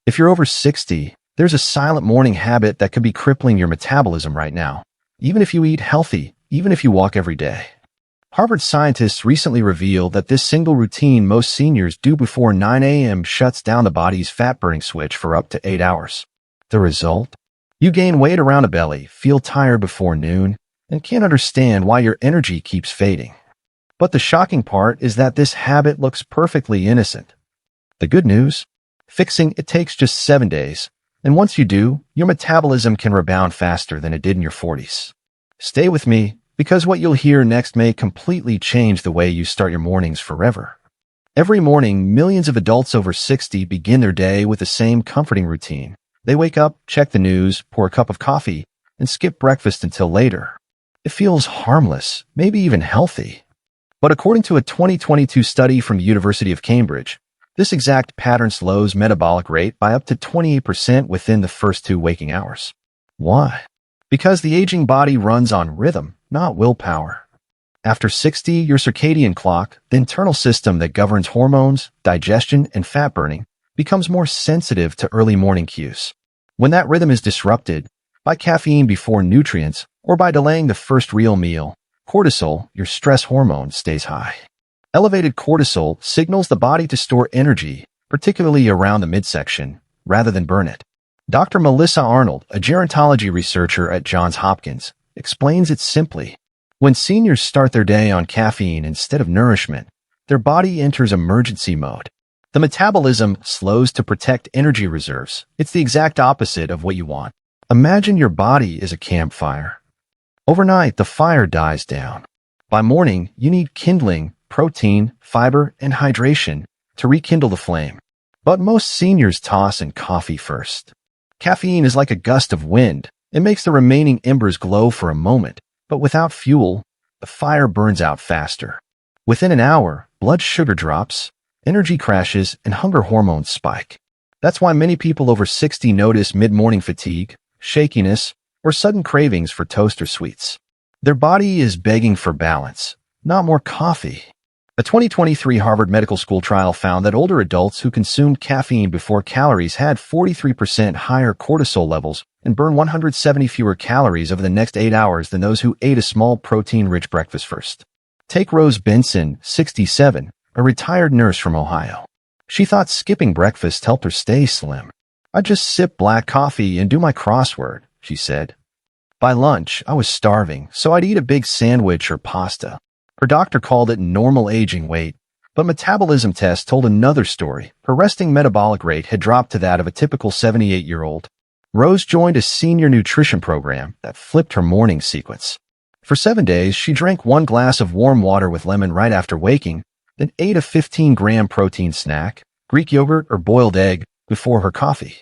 If you're over 60, there's a silent morning habit that could be crippling your metabolism right now, even if you eat healthy, even if you walk every day. Harvard scientists recently revealed that this single routine most seniors do before 9 a.m. shuts down the body's fat-burning switch for up to 8 hours. The result? You gain weight around the belly, feel tired before noon, and can't understand why your energy keeps fading. But the shocking part is that this habit looks perfectly innocent. The good news? Fixing it takes just 7 days, and once you do, your metabolism can rebound faster than it did in your 40s. Stay with me, because what you'll hear next may completely change the way you start your mornings forever. Every morning, millions of adults over 60 begin their day with the same comforting routine. They wake up, check the news, pour a cup of coffee, and skip breakfast until later. It feels harmless, maybe even healthy. But according to a 2022 study from the University of Cambridge, this exact pattern slows metabolic rate by up to 28% within the first 2 waking hours. Why? Because the aging body runs on rhythm, not willpower. After 60, your circadian clock, the internal system that governs hormones, digestion, and fat burning, becomes more sensitive to early morning cues. When that rhythm is disrupted, by caffeine before nutrients, or by delaying the first real meal, cortisol, your stress hormone, stays high. Elevated cortisol signals the body to store energy, particularly around the midsection, rather than burn it. Dr. Melissa Arnold, a gerontology researcher at Johns Hopkins, explains it simply. When seniors start their day on caffeine instead of nourishment, their body enters emergency mode. The metabolism slows to protect energy reserves. It's the exact opposite of what you want. Imagine your body is a campfire. Overnight, the fire dies down. By morning, you need kindling, protein, fiber, and hydration to rekindle the flame. But most seniors toss in coffee first. Caffeine is like a gust of wind. It makes the remaining embers glow for a moment, but without fuel, the fire burns out faster. Within an hour, blood sugar drops, energy crashes, and hunger hormones spike. That's why many people over 60 notice mid-morning fatigue, shakiness, or sudden cravings for toast or sweets. Their body is begging for balance, not more coffee. A 2023 Harvard Medical School trial found that older adults who consumed caffeine before calories had 43% higher cortisol levels and burned 170 fewer calories over the next 8 hours than those who ate a small protein-rich breakfast first. Take Rose Benson, 67, a retired nurse from Ohio. She thought skipping breakfast helped her stay slim. "I'd just sip black coffee and do my crossword," she said. By lunch, I was starving, so I'd eat a big sandwich or pasta. Her doctor called it normal aging weight, but metabolism tests told another story. Her resting metabolic rate had dropped to that of a typical 78-year-old. Rose joined a senior nutrition program that flipped her morning sequence. For 7 days, she drank 1 glass of warm water with lemon right after waking, then ate a 15-gram protein snack, Greek yogurt or boiled egg, before her coffee.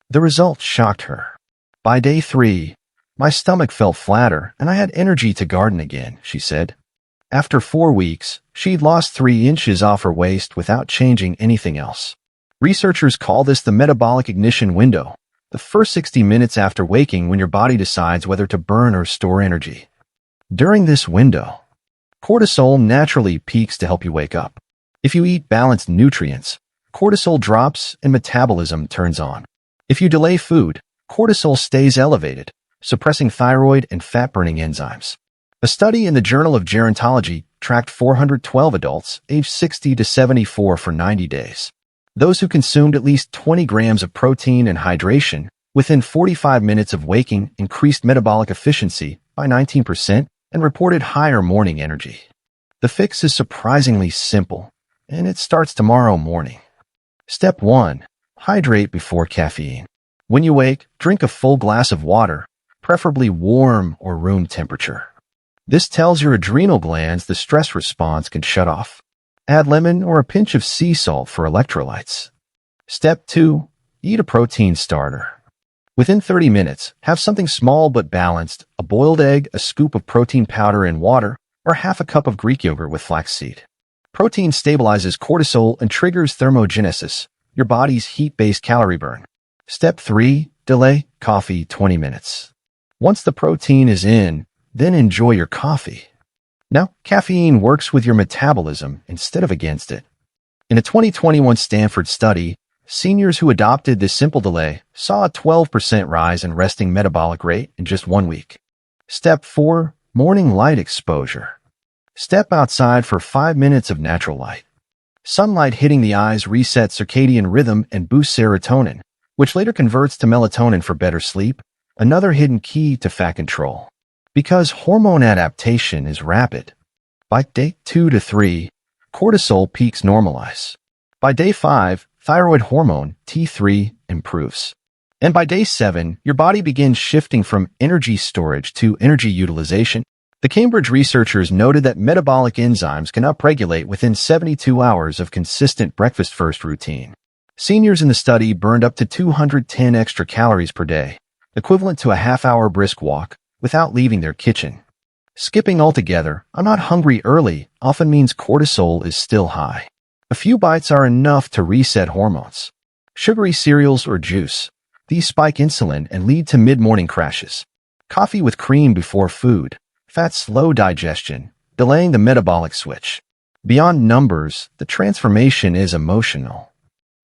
The results shocked her. By day 3, my stomach felt flatter and I had energy to garden again, she said. After 4 weeks, she'd lost 3 inches off her waist without changing anything else. Researchers call this the metabolic ignition window, the first 60 minutes after waking when your body decides whether to burn or store energy. During this window, cortisol naturally peaks to help you wake up. If you eat balanced nutrients, cortisol drops and metabolism turns on. If you delay food, cortisol stays elevated, suppressing thyroid and fat-burning enzymes. A study in the Journal of Gerontology tracked 412 adults aged 60 to 74 for 90 days. Those who consumed at least 20 grams of protein and hydration within 45 minutes of waking increased metabolic efficiency by 19% and reported higher morning energy. The fix is surprisingly simple, and it starts tomorrow morning. Step 1. Hydrate before caffeine. When you wake, drink a full glass of water, preferably warm or room temperature. This tells your adrenal glands the stress response can shut off. Add lemon or a pinch of sea salt for electrolytes. Step 2. Eat a protein starter. Within 30 minutes, have something small but balanced, a boiled egg, a scoop of protein powder in water, or half a cup of Greek yogurt with flaxseed. Protein stabilizes cortisol and triggers thermogenesis, your body's heat-based calorie burn. Step 3. Delay coffee 20 minutes. Once the protein is in, then enjoy your coffee. Now, caffeine works with your metabolism instead of against it. In a 2021 Stanford study, Seniors who adopted this simple delay saw a 12% rise in resting metabolic rate in just 1 week. Step 4. Morning light exposure. Step outside for 5 minutes of natural light. Sunlight hitting the eyes resets circadian rhythm and boosts serotonin, which later converts to melatonin for better sleep, another hidden key to fat control. Because hormone adaptation is rapid. By day 2 to 3, cortisol peaks normalize. By day 5, thyroid hormone, T3, improves. And by day 7, your body begins shifting from energy storage to energy utilization. The Cambridge researchers noted that metabolic enzymes can upregulate within 72 hours of consistent breakfast-first routine. Seniors in the study burned up to 210 extra calories per day, equivalent to a half-hour brisk walk, without leaving their kitchen. Skipping altogether, "I'm not hungry early," often means cortisol is still high. A few bites are enough to reset hormones. Sugary cereals or juice. These spike insulin and lead to mid-morning crashes. Coffee with cream before food. Fats slow digestion, delaying the metabolic switch. Beyond numbers, the transformation is emotional.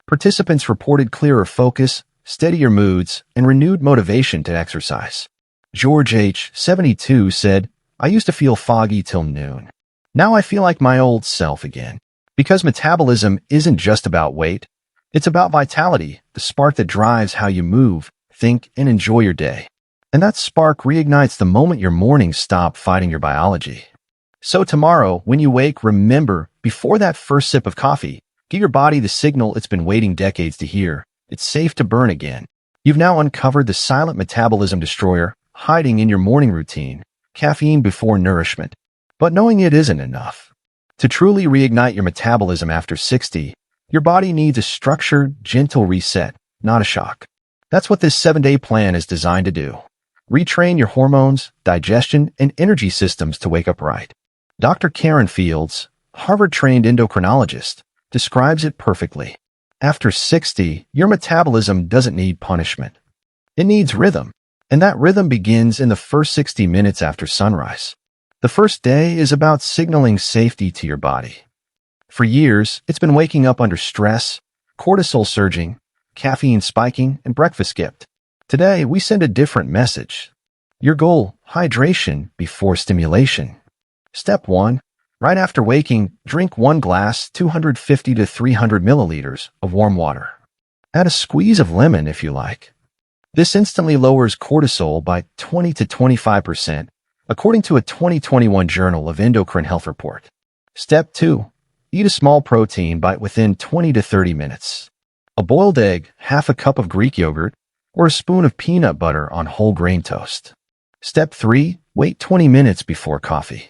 Participants reported clearer focus, steadier moods, and renewed motivation to exercise. George H., 72, said, "I used to feel foggy till noon. Now I feel like my old self again." Because metabolism isn't just about weight, it's about vitality, the spark that drives how you move, think, and enjoy your day. And that spark reignites the moment your mornings stop fighting your biology. So tomorrow, when you wake, remember, before that first sip of coffee, give your body the signal it's been waiting decades to hear. It's safe to burn again. You've now uncovered the silent metabolism destroyer hiding in your morning routine, caffeine before nourishment. But knowing it isn't enough. To truly reignite your metabolism after 60, your body needs a structured, gentle reset, not a shock. That's what this 7-day plan is designed to do. Retrain your hormones, digestion, and energy systems to wake up right. Dr. Karen Fields, Harvard-trained endocrinologist, describes it perfectly. After 60, your metabolism doesn't need punishment. It needs rhythm, and that rhythm begins in the first 60 minutes after sunrise. The first day is about signaling safety to your body. For years, it's been waking up under stress, cortisol surging, caffeine spiking, and breakfast skipped. Today, we send a different message. Your goal, hydration before stimulation. Step 1. Right after waking, drink 1 glass, 250 to 300 milliliters of warm water. Add a squeeze of lemon if you like. This instantly lowers cortisol by 20 to 25%, according to a 2021 Journal of Endocrine Health report. Step 2. Eat a small protein bite within 20 to 30 minutes. A boiled egg, half a cup of Greek yogurt, or a spoon of peanut butter on whole grain toast. Step 3. Wait 20 minutes before coffee.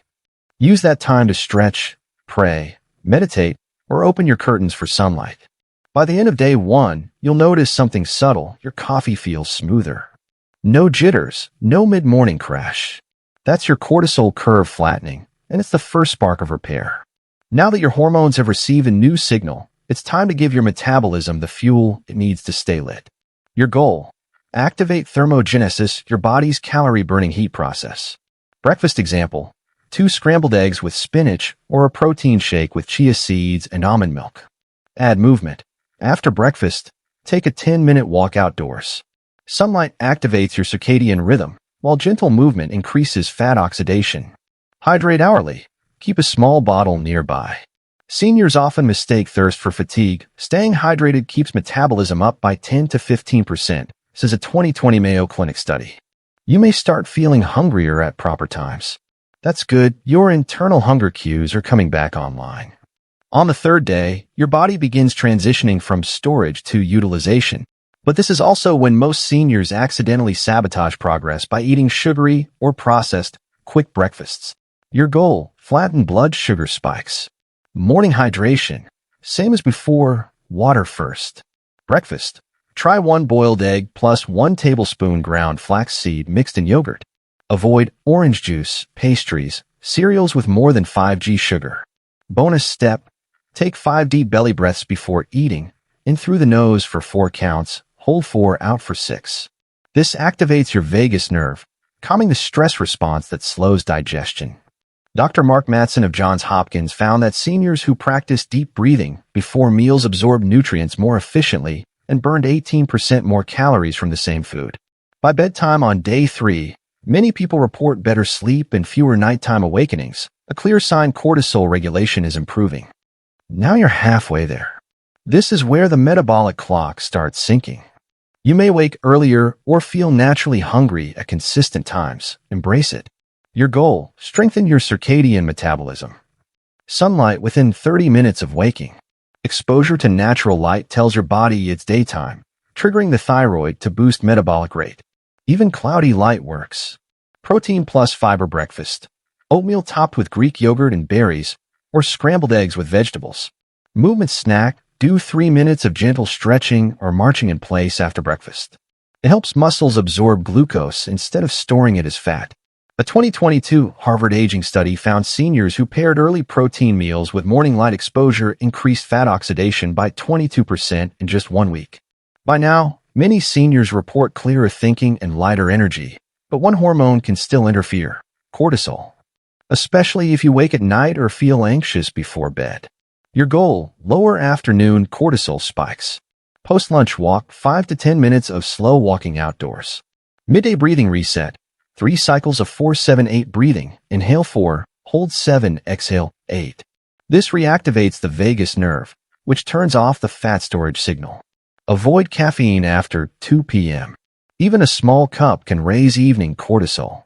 Use that time to stretch, pray, meditate, or open your curtains for sunlight. By the end of day 1, you'll notice something subtle. Your coffee feels smoother. No jitters, no mid-morning crash. That's your cortisol curve flattening, and it's the first spark of repair. Now that your hormones have received a new signal, it's time to give your metabolism the fuel it needs to stay lit. Your goal: activate thermogenesis, your body's calorie-burning heat process. Breakfast example: 2 scrambled eggs with spinach or a protein shake with chia seeds and almond milk. Add movement. After breakfast, take a 10-minute walk outdoors. Sunlight activates your circadian rhythm, while gentle movement increases fat oxidation. Hydrate hourly. Keep a small bottle nearby. Seniors often mistake thirst for fatigue. Staying hydrated keeps metabolism up by 10 to 15%, says a 2020 Mayo Clinic study. You may start feeling hungrier at proper times. That's good. Your internal hunger cues are coming back online. On the 3rd day, your body begins transitioning from storage to utilization. But this is also when most seniors accidentally sabotage progress by eating sugary or processed, quick breakfasts. Your goal: flatten blood sugar spikes. Morning hydration. Same as before, water first. Breakfast. Try 1 boiled egg plus 1 tablespoon ground flaxseed mixed in yogurt. Avoid orange juice, pastries, cereals with more than 5g sugar. Bonus step: take 5 deep belly breaths before eating, in through the nose for 4 counts, hold 4, out for 6. This activates your vagus nerve, calming the stress response that slows digestion. Dr. Mark Mattson of Johns Hopkins found that seniors who practiced deep breathing before meals absorbed nutrients more efficiently and burned 18% more calories from the same food. By bedtime on day 3, many people report better sleep and fewer nighttime awakenings, a clear sign cortisol regulation is improving. Now you're halfway there. This is where the metabolic clock starts syncing. You may wake earlier or feel naturally hungry at consistent times. Embrace it. Your goal: strengthen your circadian metabolism. Sunlight within 30 minutes of waking. Exposure to natural light tells your body it's daytime, triggering the thyroid to boost metabolic rate. Even cloudy light works. Protein plus fiber breakfast. Oatmeal topped with Greek yogurt and berries, or scrambled eggs with vegetables. Movement snack. Do 3 minutes of gentle stretching or marching in place after breakfast. It helps muscles absorb glucose instead of storing it as fat. A 2022 Harvard aging study found seniors who paired early protein meals with morning light exposure increased fat oxidation by 22% in just 1 week. By now, many seniors report clearer thinking and lighter energy, but one hormone can still interfere: cortisol. Especially if you wake at night or feel anxious before bed. Your goal: lower afternoon cortisol spikes. Post-lunch walk, 5 to 10 minutes of slow walking outdoors. Midday breathing reset. 3 cycles of 4-7-8 breathing. Inhale 4, hold 7, exhale 8. This reactivates the vagus nerve, which turns off the fat storage signal. Avoid caffeine after 2 p.m. Even a small cup can raise evening cortisol.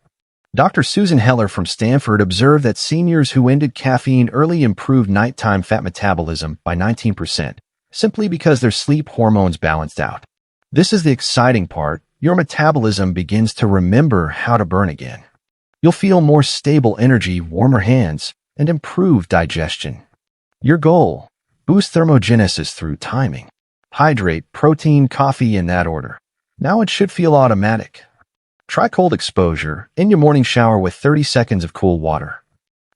Dr. Susan Heller from Stanford observed that seniors who ended caffeine early improved nighttime fat metabolism by 19%, simply because their sleep hormones balanced out. This is the exciting part: your metabolism begins to remember how to burn again. You'll feel more stable energy, warmer hands, and improved digestion. Your goal: boost thermogenesis through timing. Hydrate, protein, coffee in that order. Now it should feel automatic. Try cold exposure in your morning shower with 30 seconds of cool water.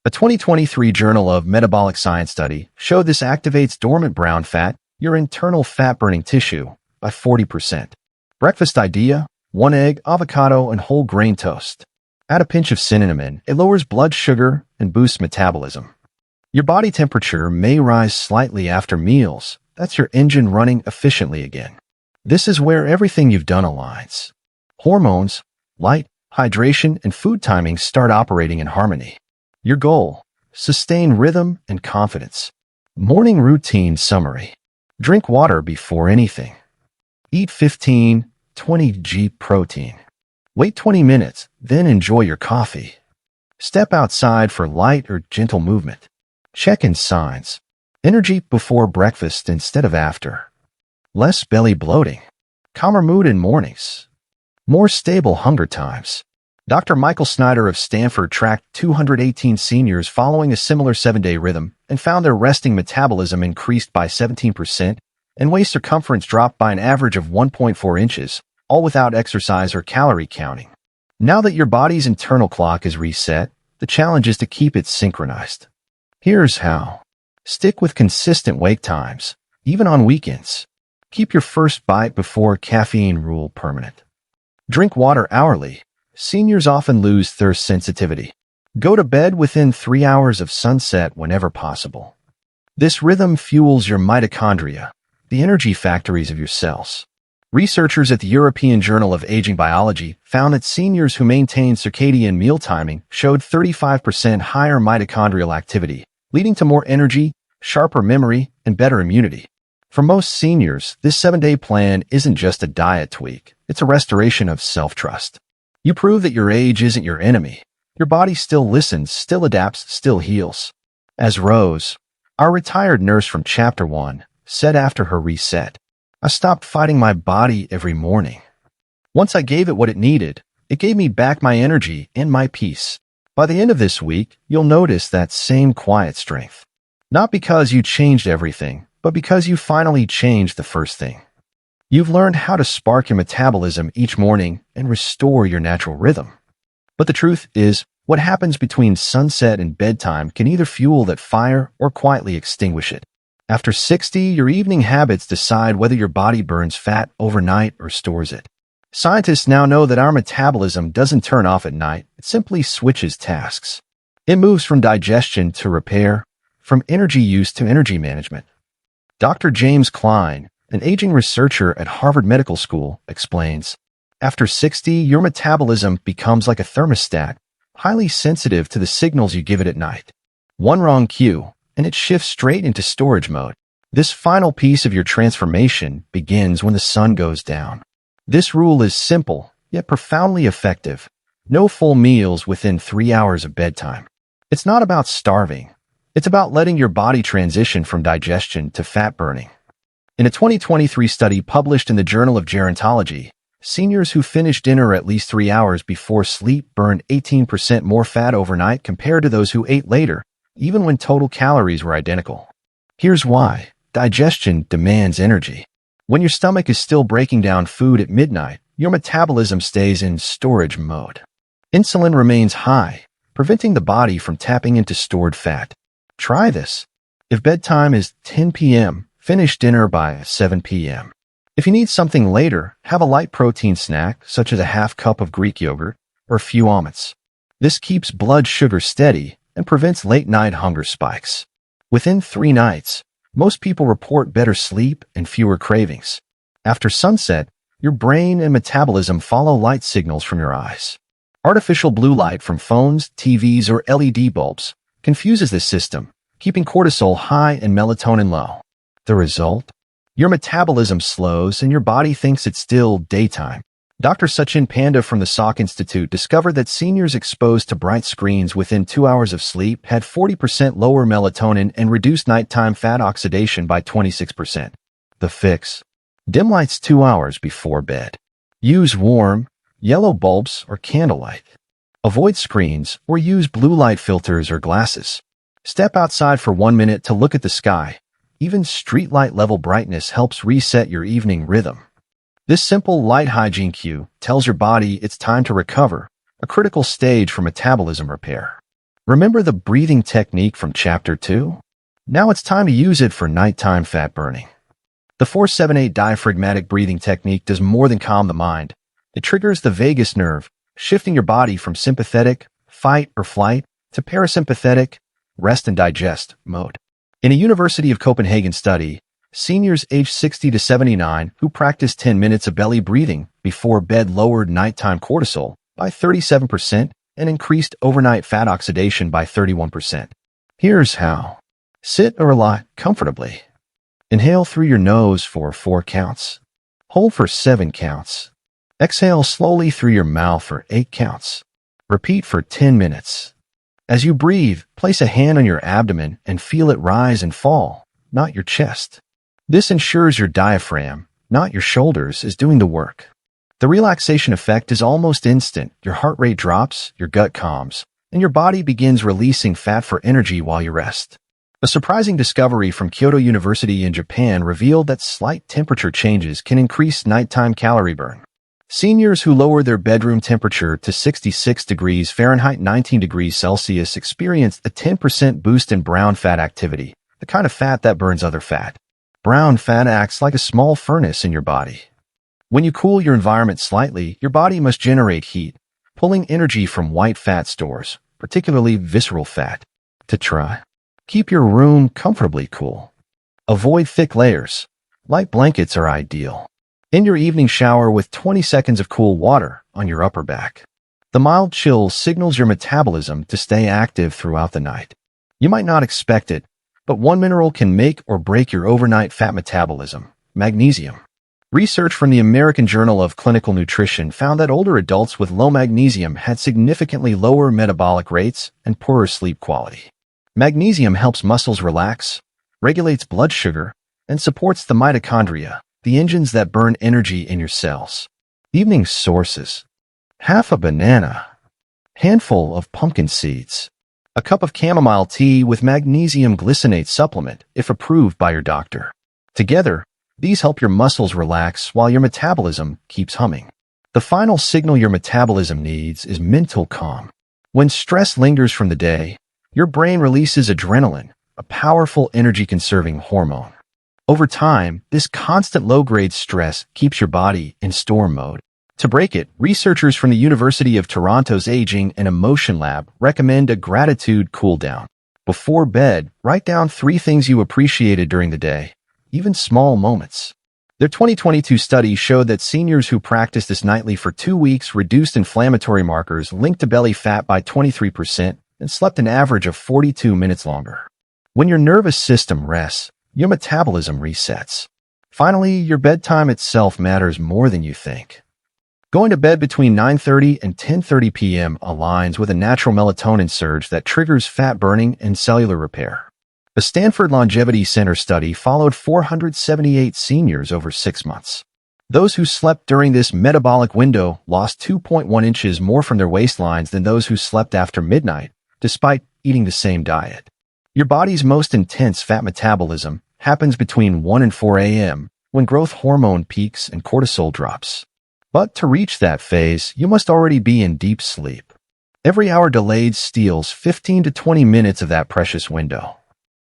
A 2023 Journal of Metabolic Science study showed this activates dormant brown fat, your internal fat-burning tissue, by 40%. Breakfast idea: 1 egg, avocado, and whole grain toast. Add a pinch of cinnamon. It lowers blood sugar and boosts metabolism. Your body temperature may rise slightly after meals. That's your engine running efficiently again. This is where everything you've done aligns. Hormones, light, hydration, and food timing start operating in harmony. Your goal: sustain rhythm and confidence. Morning routine summary. Drink water before anything. Eat 15-20 g protein. Wait 20 minutes, then enjoy your coffee. Step outside for light or gentle movement. Check in signs. Energy before breakfast instead of after. Less belly bloating. Calmer mood in mornings. More stable hunger times. Dr. Michael Snyder of Stanford tracked 218 seniors following a similar 7-day rhythm and found their resting metabolism increased by 17% and waist circumference dropped by an average of 1.4 inches, all without exercise or calorie counting. Now that your body's internal clock is reset, the challenge is to keep it synchronized. Here's how. Stick with consistent wake times, even on weekends. Keep your first bite before caffeine rule permanent. Drink water hourly. Seniors often lose thirst sensitivity. Go to bed within 3 hours of sunset whenever possible. This rhythm fuels your mitochondria, the energy factories of your cells. Researchers at the European Journal of Aging Biology found that seniors who maintained circadian meal timing showed 35% higher mitochondrial activity, leading to more energy, sharper memory, and better immunity. For most seniors, this 7-day plan isn't just a diet tweak. It's a restoration of self-trust. You prove that your age isn't your enemy. Your body still listens, still adapts, still heals. As Rose, our retired nurse from Chapter 1, said after her reset, I stopped fighting my body every morning. Once I gave it what it needed, it gave me back my energy and my peace. By the end of this week, you'll notice that same quiet strength. Not because you changed everything, but because you finally changed the first thing. You've learned how to spark your metabolism each morning and restore your natural rhythm. But the truth is, what happens between sunset and bedtime can either fuel that fire or quietly extinguish it. After 60, your evening habits decide whether your body burns fat overnight or stores it. Scientists now know that our metabolism doesn't turn off at night, it simply switches tasks. It moves from digestion to repair, from energy use to energy management. Dr. James Klein, an aging researcher at Harvard Medical School, explains, after 60, your metabolism becomes like a thermostat, highly sensitive to the signals you give it at night. One wrong cue, and it shifts straight into storage mode. This final piece of your transformation begins when the sun goes down. This rule is simple, yet profoundly effective. No full meals within 3 hours of bedtime. It's not about starving. It's about letting your body transition from digestion to fat burning. In a 2023 study published in the Journal of Gerontology, seniors who finished dinner at least 3 hours before sleep burned 18% more fat overnight compared to those who ate later, even when total calories were identical. Here's why. Digestion demands energy. When your stomach is still breaking down food at midnight, your metabolism stays in storage mode. Insulin remains high, preventing the body from tapping into stored fat. Try this. If bedtime is 10 p.m., finish dinner by 7 p.m. If you need something later, have a light protein snack, such as a half cup of Greek yogurt or a few almonds. This keeps blood sugar steady and prevents late-night hunger spikes. Within 3 nights, most people report better sleep and fewer cravings. After sunset, your brain and metabolism follow light signals from your eyes. Artificial blue light from phones, TVs, or LED bulbs confuses this system, keeping cortisol high and melatonin low. The result? Your metabolism slows and your body thinks it's still daytime. Dr. Sachin Panda from the Salk Institute discovered that seniors exposed to bright screens within 2 hours of sleep had 40% lower melatonin and reduced nighttime fat oxidation by 26%. The fix? Dim lights 2 hours before bed. Use warm, yellow bulbs or candlelight. Avoid screens or use blue light filters or glasses. Step outside for 1 minute to look at the sky. Even streetlight level brightness helps reset your evening rhythm. This simple light hygiene cue tells your body it's time to recover, a critical stage for metabolism repair. Remember the breathing technique from Chapter 2? Now it's time to use it for nighttime fat burning. The 4-7-8 diaphragmatic breathing technique does more than calm the mind. It triggers the vagus nerve, shifting your body from sympathetic, fight or flight, to parasympathetic, rest and digest mode. In a University of Copenhagen study, seniors aged 60 to 79 who practiced 10 minutes of belly breathing before bed lowered nighttime cortisol by 37% and increased overnight fat oxidation by 31%. Here's how. Sit or lie comfortably. Inhale through your nose for 4 counts. Hold for 7 counts. Exhale slowly through your mouth for 8 counts. Repeat for 10 minutes. As you breathe, place a hand on your abdomen and feel it rise and fall, not your chest. This ensures your diaphragm, not your shoulders, is doing the work. The relaxation effect is almost instant. Your heart rate drops, your gut calms, and your body begins releasing fat for energy while you rest. A surprising discovery from Kyoto University in Japan revealed that slight temperature changes can increase nighttime calorie burn. Seniors who lowered their bedroom temperature to 66 degrees Fahrenheit 19 degrees Celsius experienced a 10% boost in brown fat activity, the kind of fat that burns other fat. Brown fat acts like a small furnace in your body. When you cool your environment slightly, your body must generate heat, pulling energy from white fat stores, particularly visceral fat. To try, keep your room comfortably cool. Avoid thick layers. Light blankets are ideal. End your evening shower with 20 seconds of cool water on your upper back. The mild chill signals your metabolism to stay active throughout the night. You might not expect it, but one mineral can make or break your overnight fat metabolism: magnesium. Research from the American Journal of Clinical Nutrition found that older adults with low magnesium had significantly lower metabolic rates and poorer sleep quality. Magnesium helps muscles relax, regulates blood sugar, and supports the mitochondria, the engines that burn energy in your cells. Evening sources: half a banana, handful of pumpkin seeds, a cup of chamomile tea with magnesium glycinate supplement if approved by your doctor. Together, these help your muscles relax while your metabolism keeps humming. The final signal your metabolism needs is mental calm. When stress lingers from the day, your brain releases adrenaline, a powerful energy-conserving hormone. Over time, this constant low-grade stress keeps your body in storm mode. To break it, researchers from the University of Toronto's Aging and Emotion Lab recommend a gratitude cool-down. Before bed, write down 3 things you appreciated during the day, even small moments. Their 2022 study showed that seniors who practiced this nightly for 2 weeks reduced inflammatory markers linked to belly fat by 23% and slept an average of 42 minutes longer. When your nervous system rests, your metabolism resets. Finally, your bedtime itself matters more than you think. Going to bed between 9:30 and 10:30 p.m. aligns with a natural melatonin surge that triggers fat burning and cellular repair. The Stanford Longevity Center study followed 478 seniors over 6 months. Those who slept during this metabolic window lost 2.1 inches more from their waistlines than those who slept after midnight, despite eating the same diet. Your body's most intense fat metabolism happens between 1 and 4 a.m., when growth hormone peaks and cortisol drops. But to reach that phase, you must already be in deep sleep. Every hour delayed steals 15 to 20 minutes of that precious window.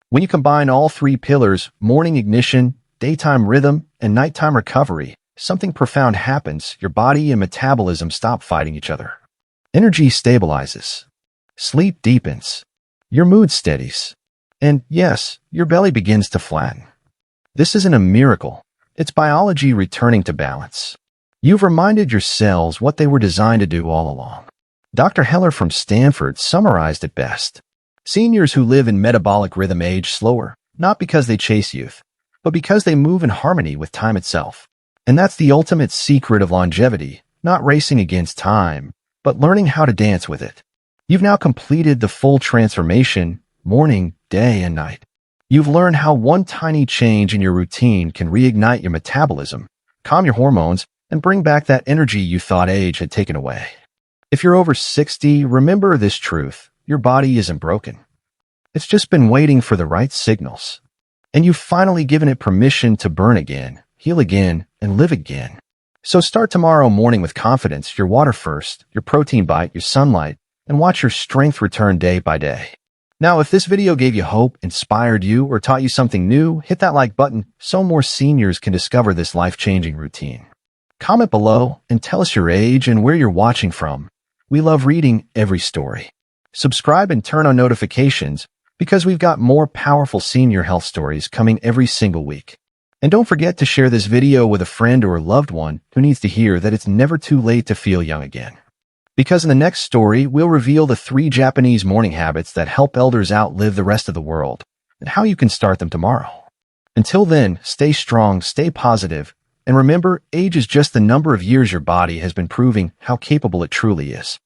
When you combine all 3 pillars, morning ignition, daytime rhythm, and nighttime recovery, something profound happens. Your body and metabolism stop fighting each other. Energy stabilizes. Sleep deepens. Your mood steadies. And yes, your belly begins to flatten. This isn't a miracle. It's biology returning to balance. You've reminded your cells what they were designed to do all along. Dr. Heller from Stanford summarized it best. Seniors who live in metabolic rhythm age slower, not because they chase youth, but because they move in harmony with time itself. And that's the ultimate secret of longevity, not racing against time, but learning how to dance with it. You've now completed the full transformation, morning, day, and night. You've learned how one tiny change in your routine can reignite your metabolism, calm your hormones, and bring back that energy you thought age had taken away. If you're over 60, remember this truth. Your body isn't broken. It's just been waiting for the right signals. And you've finally given it permission to burn again, heal again, and live again. So start tomorrow morning with confidence, your water first, your protein bite, your sunlight, and watch your strength return day by day. Now, if this video gave you hope, inspired you, or taught you something new, hit that like button so more seniors can discover this life-changing routine. Comment below and tell us your age and where you're watching from. We love reading every story. Subscribe and turn on notifications because we've got more powerful senior health stories coming every single week. And don't forget to share this video with a friend or a loved one who needs to hear that it's never too late to feel young again. Because in the next story, we'll reveal the 3 Japanese morning habits that help elders outlive the rest of the world and how you can start them tomorrow. Until then, stay strong, stay positive, and remember, age is just the number of years your body has been proving how capable it truly is.